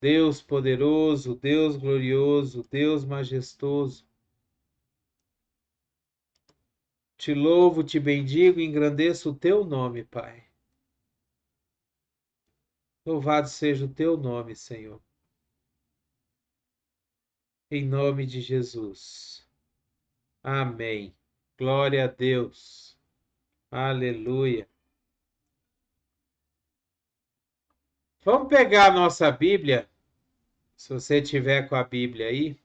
Deus poderoso, Deus glorioso, Deus majestoso. Te louvo, te bendigo e engrandeço o teu nome, Pai. Louvado seja o teu nome, Senhor. Em nome de Jesus. Amém. Glória a Deus. Aleluia. Vamos pegar a nossa Bíblia, se você tiver com a Bíblia aí,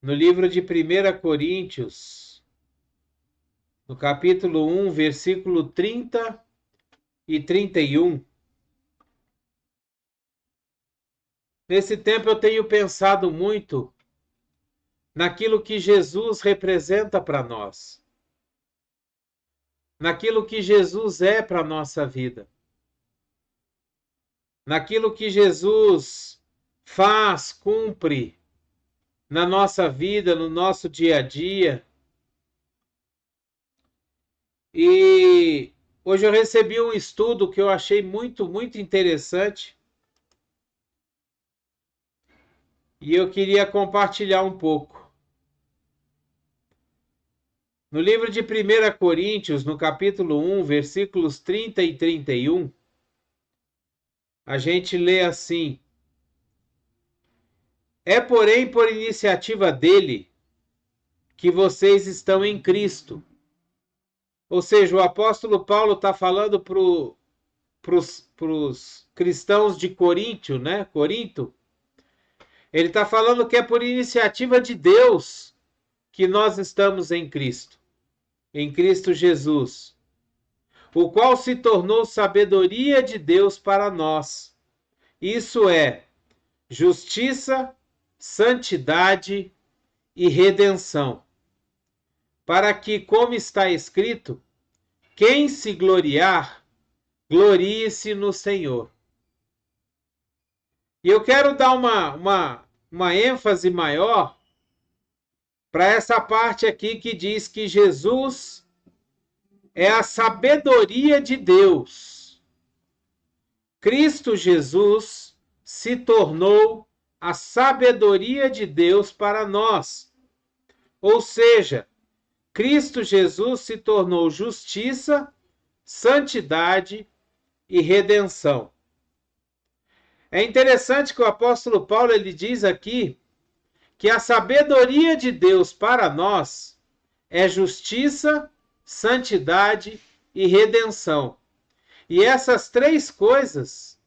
no livro de 1 Coríntios, no capítulo 1, versículo 30 e 31. Nesse tempo eu tenho pensado muito naquilo que Jesus representa para nós, naquilo que Jesus é para a nossa vida, naquilo que Jesus faz, cumpre na nossa vida, no nosso dia a dia. E hoje eu recebi um estudo que eu achei muito interessante e eu queria compartilhar um pouco. No livro de 1 Coríntios, no capítulo 1, versículos 30 e 31, a gente lê assim: É, porém, por iniciativa dele que vocês estão em Cristo. Ou seja, o apóstolo Paulo está falando para os cristãos de Corinto, né? Corinto. Ele está falando que é por iniciativa de Deus que nós estamos em Cristo Jesus, o qual se tornou sabedoria de Deus para nós. Isso é justiça, santidade e redenção, para que, como está escrito, quem se gloriar, glorie-se no Senhor. E eu quero dar uma ênfase maior para essa parte aqui que diz que Jesus é a sabedoria de Deus. Cristo Jesus se tornou a sabedoria de Deus para nós. Ou seja, Cristo Jesus se tornou justiça, santidade e redenção. É interessante que o apóstolo Paulo ele diz aqui que a sabedoria de Deus para nós é justiça, santidade e redenção. E essas três coisas,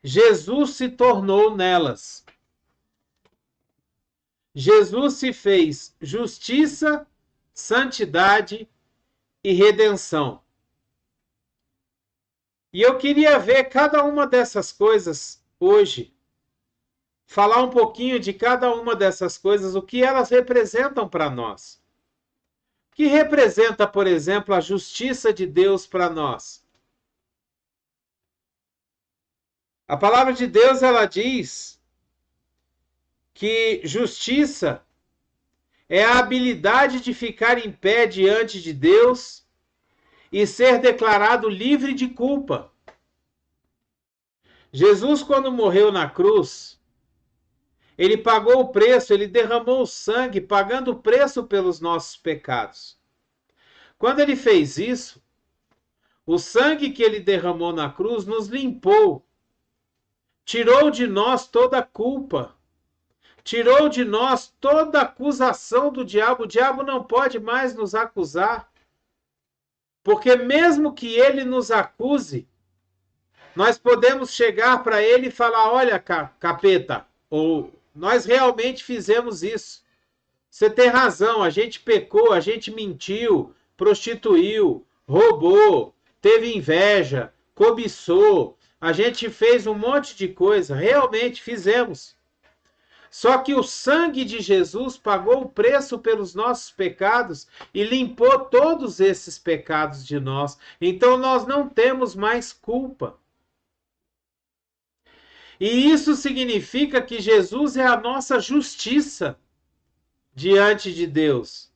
Jesus se tornou nelas. Jesus se fez justiça, santidade e redenção. E eu queria ver cada uma dessas coisas hoje, falar um pouquinho de cada uma dessas coisas, o que elas representam para nós. O que representa, por exemplo, a justiça de Deus para nós? A palavra de Deus, ela diz que justiça é a habilidade de ficar em pé diante de Deus e ser declarado livre de culpa. Jesus, quando morreu na cruz, ele pagou o preço, ele derramou o sangue, pagando o preço pelos nossos pecados. Quando ele fez isso, o sangue que ele derramou na cruz nos limpou, tirou de nós toda a culpa, tirou de nós toda a acusação do diabo. O diabo não pode mais nos acusar, porque mesmo que ele nos acuse, nós podemos chegar para ele e falar: olha, capeta, ou nós realmente fizemos isso. Você tem razão, a gente pecou, a gente mentiu, prostituiu, roubou, teve inveja, cobiçou, a gente fez um monte de coisa, realmente fizemos. Só que o sangue de Jesus pagou o preço pelos nossos pecados e limpou todos esses pecados de nós. Então nós não temos mais culpa. E isso significa que Jesus é a nossa justiça diante de Deus.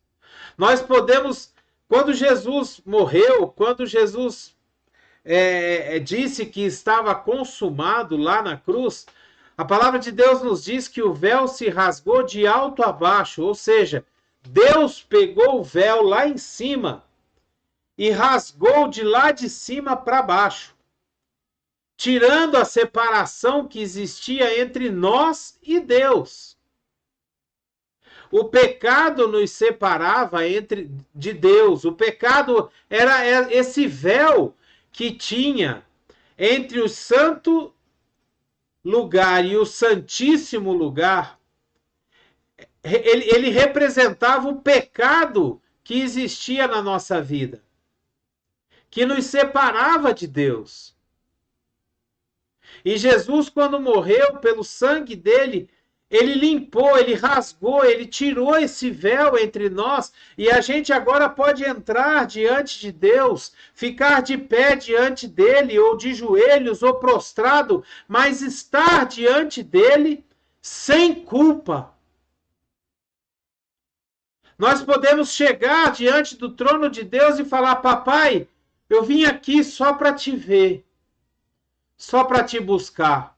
Nós podemos, quando Jesus morreu, quando Jesus disse que estava consumado lá na cruz, a palavra de Deus nos diz que o véu se rasgou de alto a baixo, ou seja, Deus pegou o véu lá em cima e rasgou de lá de cima para baixo, tirando a separação que existia entre nós e Deus. O pecado nos separava de Deus. O pecado era esse véu que tinha entre o santo lugar e o santíssimo lugar. Ele representava o pecado que existia na nossa vida, que nos separava de Deus. E Jesus, quando morreu, pelo sangue dele, ele limpou, ele rasgou, ele tirou esse véu entre nós, e a gente agora pode entrar diante de Deus, ficar de pé diante dele, ou de joelhos, ou prostrado, mas estar diante dele sem culpa. Nós podemos chegar diante do trono de Deus e falar: papai, eu vim aqui só para te ver, só para te buscar,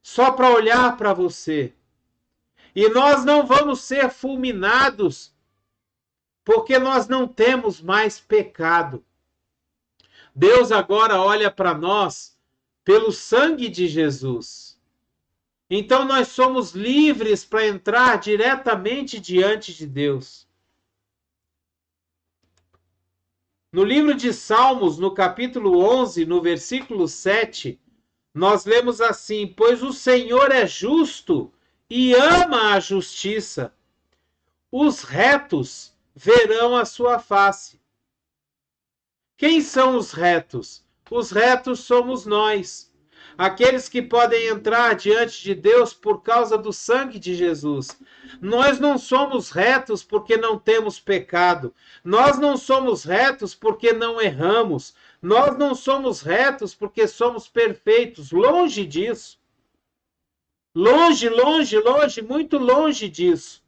só para olhar para você. E nós não vamos ser fulminados, porque nós não temos mais pecado. Deus agora olha para nós pelo sangue de Jesus. Então nós somos livres para entrar diretamente diante de Deus. No livro de Salmos, no capítulo 11, no versículo 7, nós lemos assim: pois o Senhor é justo e ama a justiça. Os retos verão a sua face. Quem são os retos? Os retos somos nós. Aqueles que podem entrar diante de Deus por causa do sangue de Jesus. Nós não somos retos porque não temos pecado. Nós não somos retos porque não erramos. Nós não somos retos porque somos perfeitos. Longe disso. Longe, longe, longe, muito longe disso.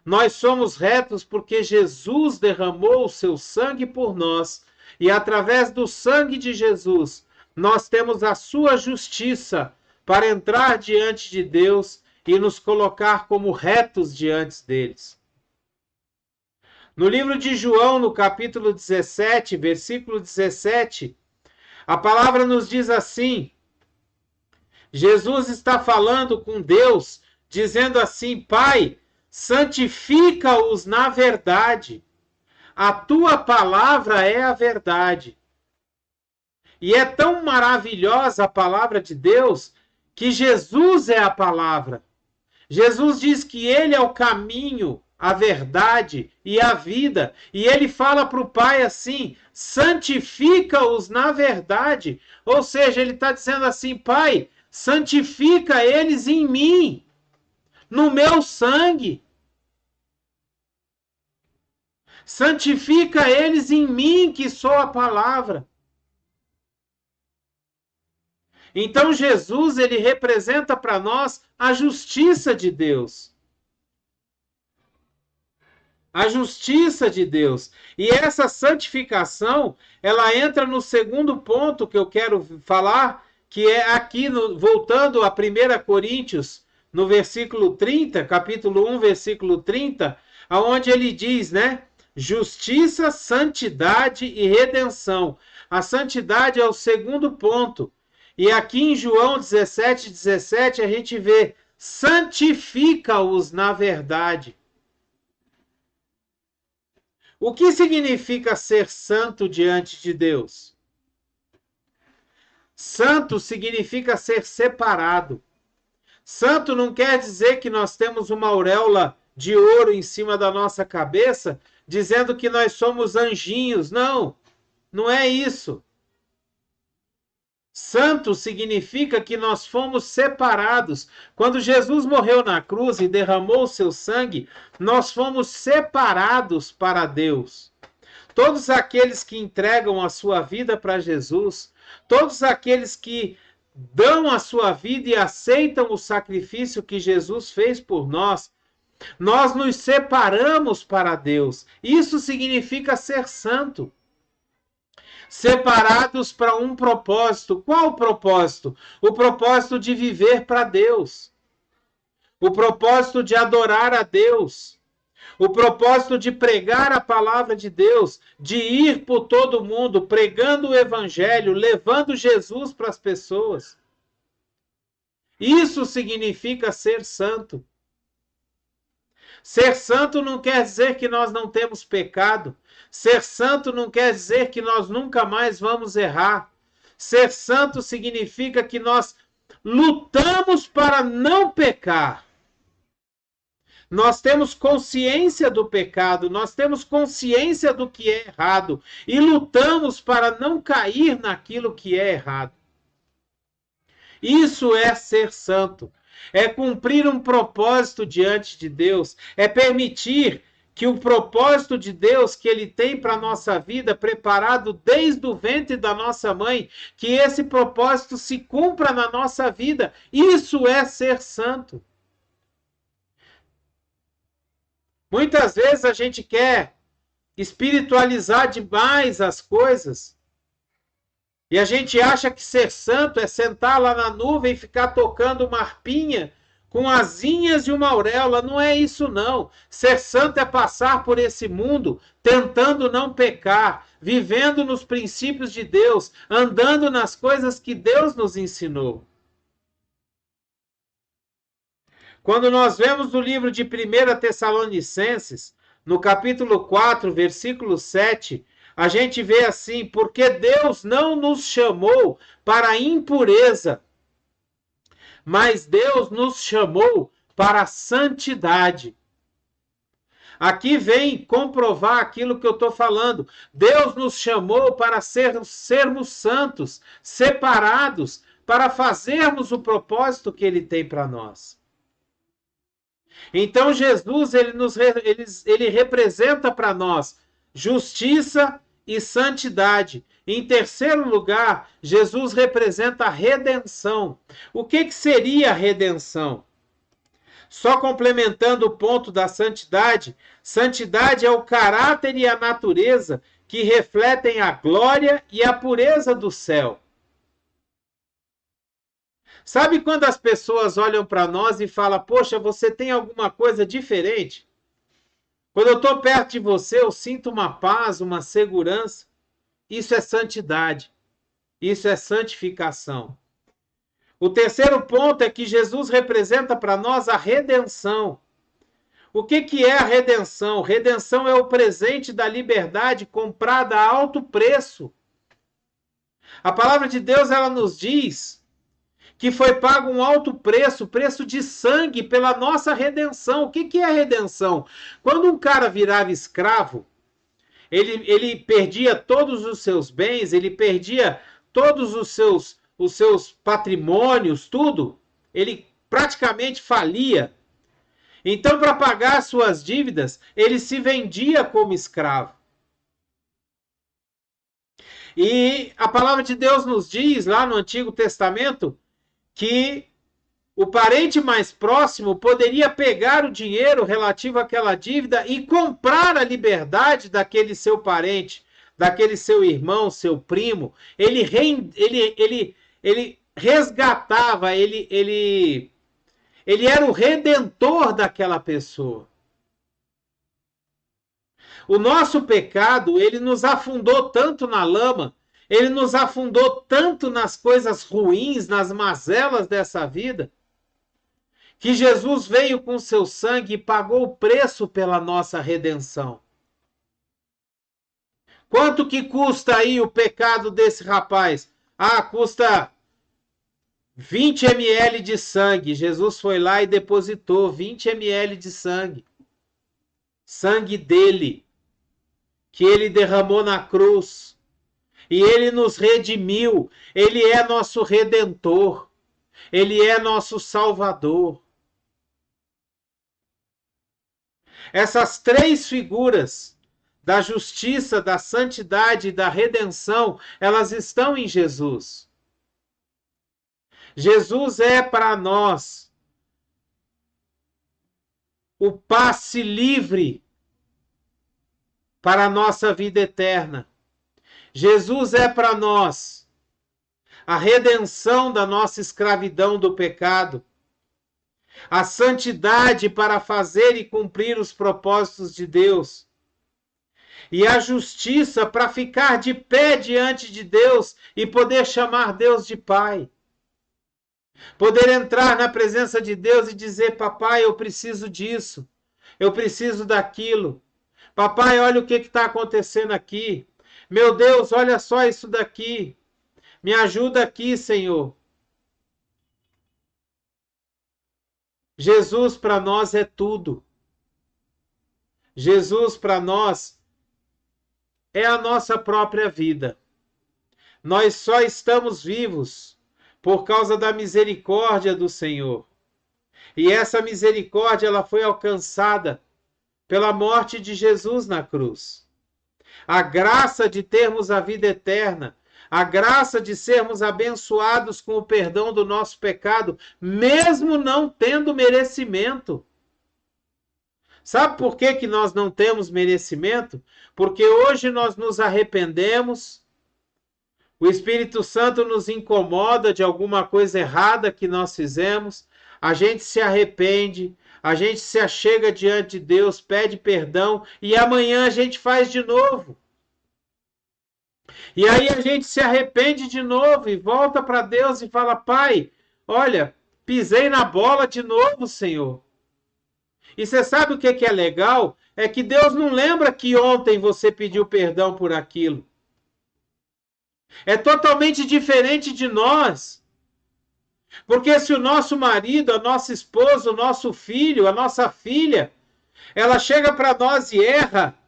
Nós somos retos porque Jesus derramou o seu sangue por nós. E através do sangue de Jesus, nós temos a sua justiça para entrar diante de Deus e nos colocar como retos diante deles. No livro de João, no capítulo 17, versículo 17, a palavra nos diz assim: Jesus está falando com Deus, dizendo assim: Pai, santifica-os na verdade. A tua palavra é a verdade. E é tão maravilhosa a palavra de Deus que Jesus é a palavra. Jesus diz que ele é o caminho, a verdade e a vida. E ele fala para o Pai assim: santifica-os na verdade. Ou seja, ele está dizendo assim: Pai, santifica eles em mim, no meu sangue. Santifica eles em mim, que sou a palavra. Então Jesus, ele representa para nós a justiça de Deus. A justiça de Deus. E essa santificação, ela entra no segundo ponto que eu quero falar, que é aqui, voltando a 1 Coríntios, no versículo 30, capítulo 1, versículo 30, onde ele diz, né? Justiça, santidade e redenção. A santidade é o segundo ponto. E aqui em João 17:17 a gente vê: santifica-os na verdade. O que significa ser santo diante de Deus? Santo significa ser separado. Santo não quer dizer que nós temos uma auréola de ouro em cima da nossa cabeça, dizendo que nós somos anjinhos. Não, não é isso. Santo significa que nós fomos separados. Quando Jesus morreu na cruz e derramou o seu sangue, nós fomos separados para Deus. Todos aqueles que entregam a sua vida para Jesus, todos aqueles que dão a sua vida e aceitam o sacrifício que Jesus fez por nós, nós nos separamos para Deus. Isso significa ser santo. separados para um propósito. Qual o propósito? O propósito de viver para Deus. O propósito de adorar a Deus. O propósito de pregar a palavra de Deus, de ir por todo mundo, pregando o evangelho, levando Jesus para as pessoas. Isso significa ser santo. Ser santo não quer dizer que nós não temos pecado. Ser santo não quer dizer que nós nunca mais vamos errar. Ser santo significa que nós lutamos para não pecar. Nós temos consciência do pecado, nós temos consciência do que é errado e lutamos para não cair naquilo que é errado. Isso é ser santo. É cumprir um propósito diante de Deus, é permitir que o propósito de Deus que ele tem para a nossa vida, preparado desde o ventre da nossa mãe, que esse propósito se cumpra na nossa vida. Isso é ser santo. Muitas vezes a gente quer espiritualizar demais as coisas. E a gente acha que ser santo é sentar lá na nuvem e ficar tocando uma harpinha com asinhas e uma auréola. Não é isso, não. Ser santo é passar por esse mundo tentando não pecar, vivendo nos princípios de Deus, andando nas coisas que Deus nos ensinou. Quando nós vemos no livro de 1 Tessalonicenses, no capítulo 4, versículo 7, a gente vê assim: porque Deus não nos chamou para a impureza, mas Deus nos chamou para a santidade. Aqui vem comprovar aquilo que eu estou falando. Deus nos chamou para sermos santos, separados, para fazermos o propósito que Ele tem para nós. Então Jesus ele representa para nós justiça e santidade. Em terceiro lugar, Jesus representa a redenção. O que seria a redenção? Só complementando o ponto da santidade, santidade é o caráter e a natureza que refletem a glória e a pureza do céu. Sabe quando as pessoas olham para nós e falam: poxa, você tem alguma coisa diferente? Quando eu estou perto de você, eu sinto uma paz, uma segurança. Isso é santidade. Isso é santificação. O terceiro ponto é que Jesus representa para nós a redenção. O que é a redenção? Redenção é o presente da liberdade comprada a alto preço. A palavra de Deus, ela nos diz que foi pago um alto preço, preço de sangue, pela nossa redenção. O que é a redenção? Quando um cara virava escravo, ele perdia todos os seus bens, ele perdia todos os seus patrimônios, tudo. Ele praticamente falia. Então, para pagar suas dívidas, ele se vendia como escravo. E a palavra de Deus nos diz, lá no Antigo Testamento, que o parente mais próximo poderia pegar o dinheiro relativo àquela dívida e comprar a liberdade daquele seu parente, daquele seu irmão, seu primo. Ele resgatava, ele era o redentor daquela pessoa. O nosso pecado, ele nos afundou tanto na lama, ele nos afundou tanto nas coisas ruins, nas mazelas dessa vida, que Jesus veio com seu sangue e pagou o preço pela nossa redenção. Quanto que custa aí o pecado desse rapaz? Ah, custa 20 ml de sangue. Jesus foi lá e depositou 20 ml de sangue. Sangue dele, que ele derramou na cruz. E ele nos redimiu. Ele é nosso redentor. Ele é nosso salvador. Essas três figuras da justiça, da santidade e da redenção, elas estão em Jesus. Jesus é para nós o passe livre para a nossa vida eterna. Jesus é para nós a redenção da nossa escravidão do pecado, a santidade para fazer e cumprir os propósitos de Deus, e a justiça para ficar de pé diante de Deus e poder chamar Deus de Pai. Poder entrar na presença de Deus e dizer: papai, eu preciso disso, eu preciso daquilo. Papai, olha o que está acontecendo aqui. Meu Deus, olha só isso daqui. Me ajuda aqui, Senhor. Jesus para nós é tudo. Jesus para nós é a nossa própria vida. Nós só estamos vivos por causa da misericórdia do Senhor. E essa misericórdia ela foi alcançada pela morte de Jesus na cruz. A graça de termos a vida eterna, a graça de sermos abençoados com o perdão do nosso pecado, mesmo não tendo merecimento. Sabe por que nós não temos merecimento? Porque hoje nós nos arrependemos, o Espírito Santo nos incomoda de alguma coisa errada que nós fizemos, a gente se arrepende, a gente se achega diante de Deus, pede perdão e amanhã a gente faz de novo. E aí a gente se arrepende de novo e volta para Deus e fala: Pai, olha, pisei na bola de novo, Senhor. E você sabe o que é legal? É que Deus não lembra que ontem você pediu perdão por aquilo. É totalmente diferente de nós. Porque se o nosso marido, a nossa esposa, o nosso filho, a nossa filha, ela chega para nós e erra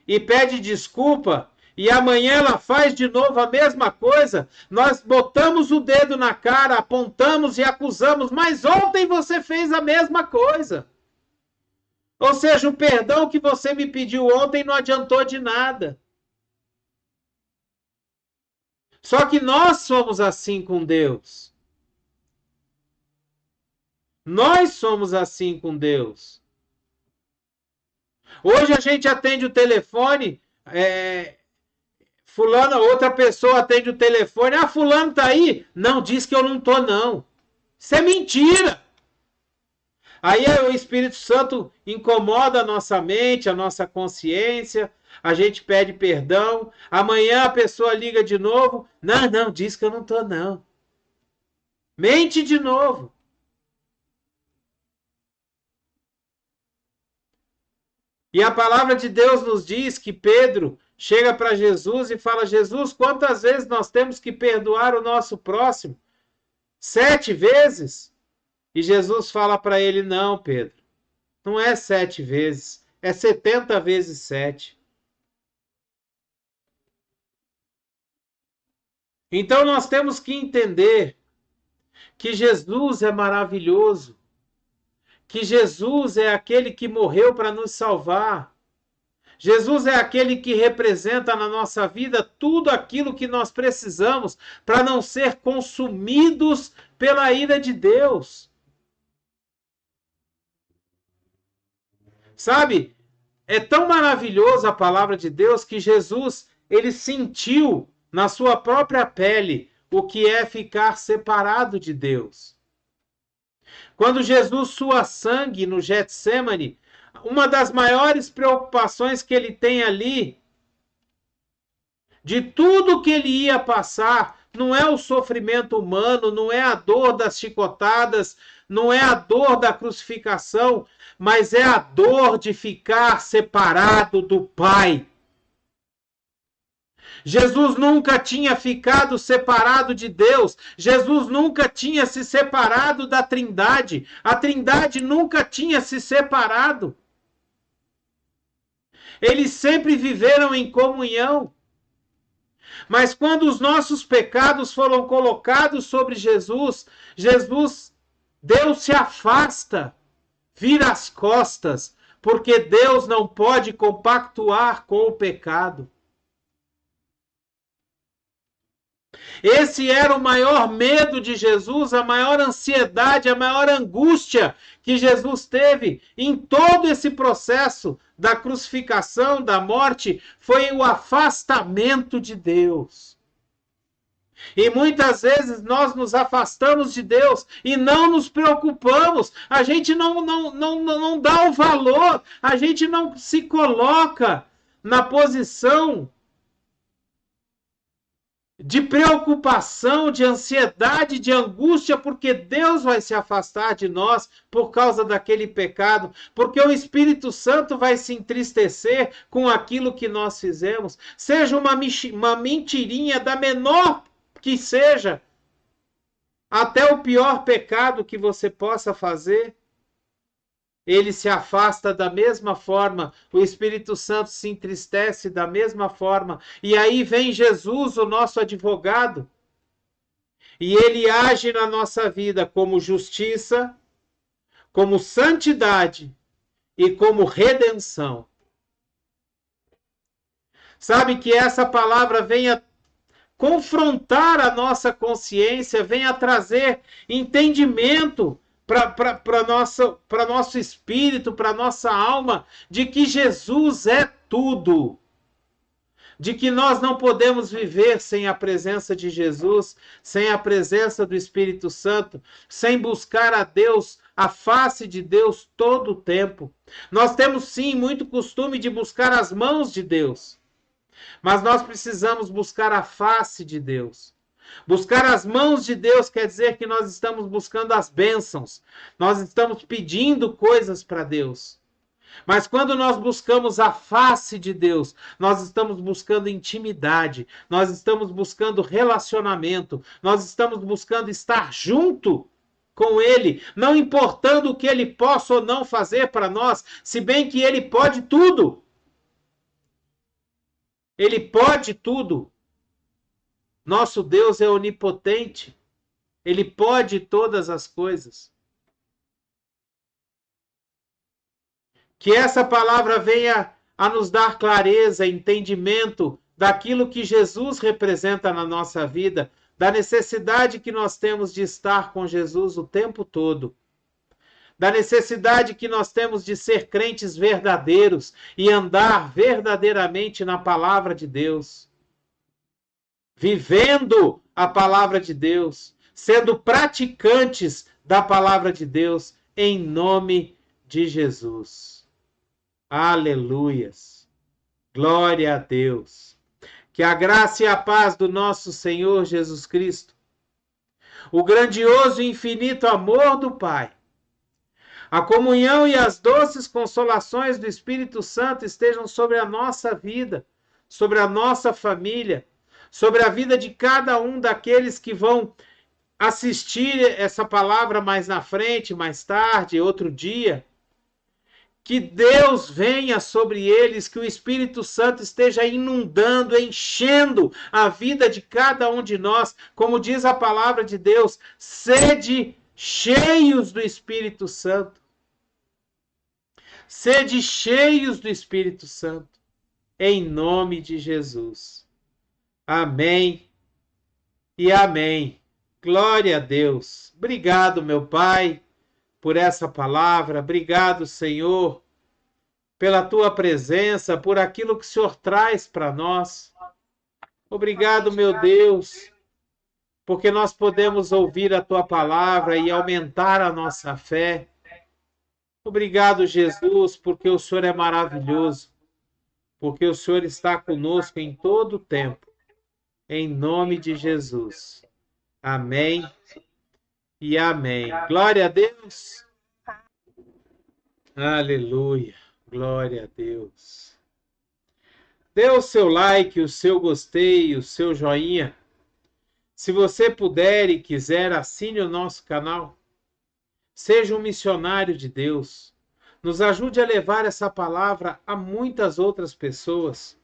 e pede desculpa, e amanhã ela faz de novo a mesma coisa, nós botamos o dedo na cara, apontamos e acusamos, mas ontem você fez a mesma coisa. Ou seja, o perdão que você me pediu ontem não adiantou de nada. Só que nós somos assim com Deus. Nós somos assim com Deus. Hoje a gente atende o telefone, fulana, outra pessoa atende o telefone, fulano tá aí? Não, diz que eu não tô não. Isso é mentira. Aí o Espírito Santo incomoda a nossa mente, a nossa consciência, a gente pede perdão, amanhã a pessoa liga de novo, não, diz que eu não tô não. Mente de novo. E a palavra de Deus nos diz que Pedro chega para Jesus e fala: Jesus, quantas vezes nós temos que perdoar o nosso próximo? 7 vezes? E Jesus fala para ele: não, Pedro, não é 7 vezes, é 70 vezes 7. Então nós temos que entender que Jesus é maravilhoso, que Jesus é aquele que morreu para nos salvar. Jesus é aquele que representa na nossa vida tudo aquilo que nós precisamos para não ser consumidos pela ira de Deus. Sabe, é tão maravilhosa a palavra de Deus que Jesus, ele sentiu na sua própria pele o que é ficar separado de Deus. Quando Jesus sua sangue no Getsêmani, uma das maiores preocupações que ele tem ali, de tudo que ele ia passar, não é o sofrimento humano, não é a dor das chicotadas, não é a dor da crucificação, mas é a dor de ficar separado do Pai. Jesus nunca tinha ficado separado de Deus. Jesus nunca tinha se separado da Trindade. A Trindade nunca tinha se separado. Eles sempre viveram em comunhão. Mas quando os nossos pecados foram colocados sobre Jesus, Deus se afasta, vira as costas, porque Deus não pode compactuar com o pecado. Esse era o maior medo de Jesus, a maior ansiedade, a maior angústia que Jesus teve em todo esse processo da crucificação, da morte, foi o afastamento de Deus. E muitas vezes nós nos afastamos de Deus e não nos preocupamos, a gente não dá o valor, a gente não se coloca na posição de preocupação, de ansiedade, de angústia, porque Deus vai se afastar de nós por causa daquele pecado, porque o Espírito Santo vai se entristecer com aquilo que nós fizemos, seja uma mentirinha da menor que seja, até o pior pecado que você possa fazer, ele se afasta da mesma forma, o Espírito Santo se entristece da mesma forma, e aí vem Jesus, o nosso advogado, e ele age na nossa vida como justiça, como santidade e como redenção. Sabe que essa palavra venha confrontar a nossa consciência, venha trazer entendimento para nosso espírito, para nossa alma, de que Jesus é tudo. De que nós não podemos viver sem a presença de Jesus, sem a presença do Espírito Santo, sem buscar a Deus, a face de Deus todo o tempo. Nós temos sim muito costume de buscar as mãos de Deus, mas nós precisamos buscar a face de Deus. Buscar as mãos de Deus quer dizer que nós estamos buscando as bênçãos, nós estamos pedindo coisas para Deus. Mas quando nós buscamos a face de Deus, nós estamos buscando intimidade, nós estamos buscando relacionamento, nós estamos buscando estar junto com Ele, não importando o que Ele possa ou não fazer para nós, se bem que Ele pode tudo. Ele pode tudo. Nosso Deus é onipotente. Ele pode todas as coisas. Que essa palavra venha a nos dar clareza, entendimento daquilo que Jesus representa na nossa vida, da necessidade que nós temos de estar com Jesus o tempo todo, da necessidade que nós temos de ser crentes verdadeiros e andar verdadeiramente na palavra de Deus, vivendo a palavra de Deus, sendo praticantes da palavra de Deus, em nome de Jesus. Aleluias! Glória a Deus! Que a graça e a paz do nosso Senhor Jesus Cristo, o grandioso e infinito amor do Pai, a comunhão e as doces consolações do Espírito Santo estejam sobre a nossa vida, sobre a nossa família, sobre a vida de cada um daqueles que vão assistir essa palavra mais na frente, mais tarde, outro dia. Que Deus venha sobre eles, que o Espírito Santo esteja inundando, enchendo a vida de cada um de nós. Como diz a palavra de Deus, sede cheios do Espírito Santo. Sede cheios do Espírito Santo, em nome de Jesus. Amém e amém. Glória a Deus. Obrigado, meu Pai, por essa palavra. Obrigado, Senhor, pela tua presença, por aquilo que o Senhor traz para nós. Obrigado, meu Deus, porque nós podemos ouvir a tua palavra e aumentar a nossa fé. Obrigado, Jesus, porque o Senhor é maravilhoso, porque o Senhor está conosco em todo o tempo. Em nome de Jesus. Amém e amém. Glória a Deus. Aleluia. Glória a Deus. Dê o seu like, o seu gostei, o seu joinha. Se você puder e quiser, assine o nosso canal. Seja um missionário de Deus. Nos ajude a levar essa palavra a muitas outras pessoas,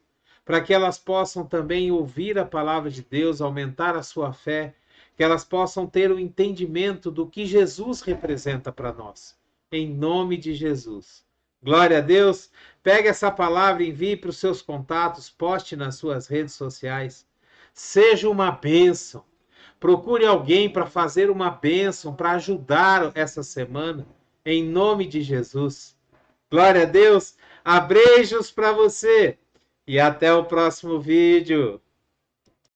para que elas possam também ouvir a palavra de Deus, aumentar a sua fé, que elas possam ter o entendimento do que Jesus representa para nós. Em nome de Jesus. Glória a Deus. Pegue essa palavra, envie para os seus contatos, poste nas suas redes sociais. Seja uma bênção. Procure alguém para fazer uma bênção, para ajudar essa semana. Em nome de Jesus. Glória a Deus. Abreijos para você e até o próximo vídeo.